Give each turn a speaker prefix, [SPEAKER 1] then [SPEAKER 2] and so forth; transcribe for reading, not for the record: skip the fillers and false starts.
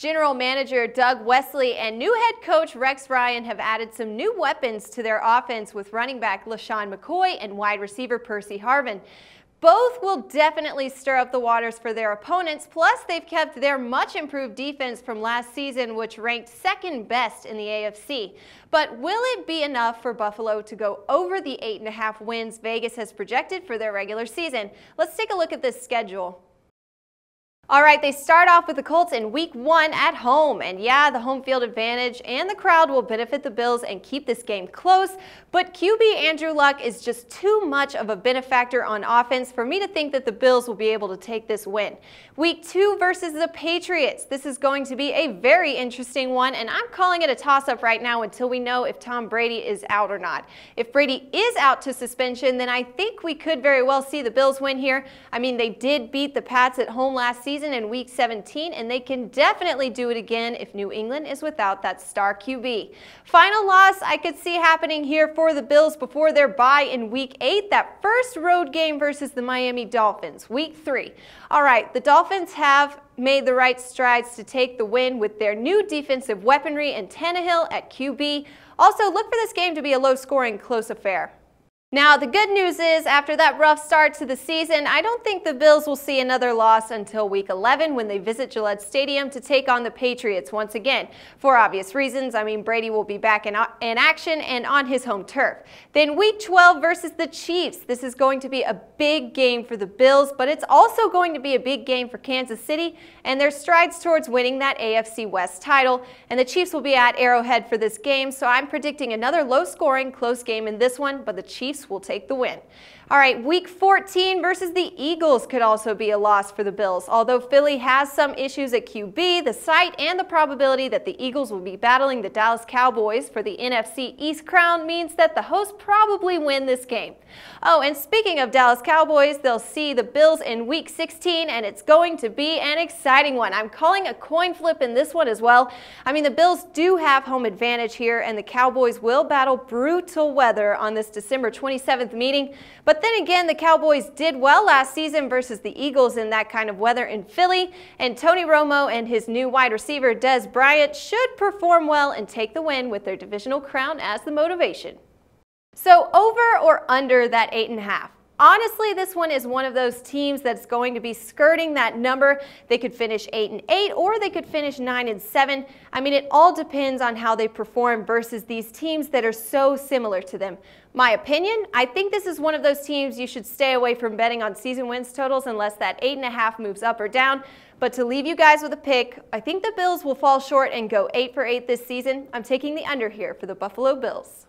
[SPEAKER 1] General Manager Doug Wesley and new head coach Rex Ryan have added some new weapons to their offense with running back LaShawn McCoy and wide receiver Percy Harvin. Both will definitely stir up the waters for their opponents, plus they've kept their much improved defense from last season, which ranked second best in the AFC. But will it be enough for Buffalo to go over the 8.5 wins Vegas has projected for their regular season? Let's take a look at this schedule. All right, they start off with the Colts in Week 1 at home, and yeah, the home field advantage and the crowd will benefit the Bills and keep this game close, but QB Andrew Luck is just too much of a benefactor on offense for me to think that the Bills will be able to take this win. Week 2 versus the Patriots. This is going to be a very interesting one, and I'm calling it a toss-up right now until we know if Tom Brady is out or not. If Brady is out to suspension, then I think we could very well see the Bills win here. I mean, they did beat the Pats at home last season in Week 17, and they can definitely do it again if New England is without that star QB. Final loss I could see happening here for the Bills before their bye in Week 8, that first road game versus the Miami Dolphins, Week 3. All right, the Dolphins have made the right strides to take the win with their new defensive weaponry and Tannehill at QB. Also, look for this game to be a low-scoring, close affair. Now, the good news is, after that rough start to the season, I don't think the Bills will see another loss until Week 11 when they visit Gillette Stadium to take on the Patriots once again. For obvious reasons, I mean, Brady will be back in action and on his home turf. Then Week 12 versus the Chiefs. This is going to be a big game for the Bills, but it's also going to be a big game for Kansas City and their strides towards winning that AFC West title. And the Chiefs will be at Arrowhead for this game, so I'm predicting another low-scoring, close game in this one, but the Chiefs will take the win. All right, Week 14 versus the Eagles could also be a loss for the Bills. Although Philly has some issues at QB, the site and the probability that the Eagles will be battling the Dallas Cowboys for the NFC East crown means that the hosts probably win this game. Oh, and speaking of Dallas Cowboys, they'll see the Bills in Week 16, and it's going to be an exciting one. I'm calling a coin flip in this one as well. I mean, the Bills do have home advantage here, and the Cowboys will battle brutal weather on this December 27th meeting. But then again, the Cowboys did well last season versus the Eagles in that kind of weather in Philly, and Tony Romo and his new wide receiver Dez Bryant should perform well and take the win with their divisional crown as the motivation. So over or under that 8.5? Honestly, this one is one of those teams that's going to be skirting that number. They could finish 8-8 or they could finish 9-7. I mean, it all depends on how they perform versus these teams that are so similar to them. My opinion, I think this is one of those teams you should stay away from betting on season wins totals unless that 8.5 moves up or down. But to leave you guys with a pick, I think the Bills will fall short and go 8 for 8 this season. I'm taking the under here for the Buffalo Bills.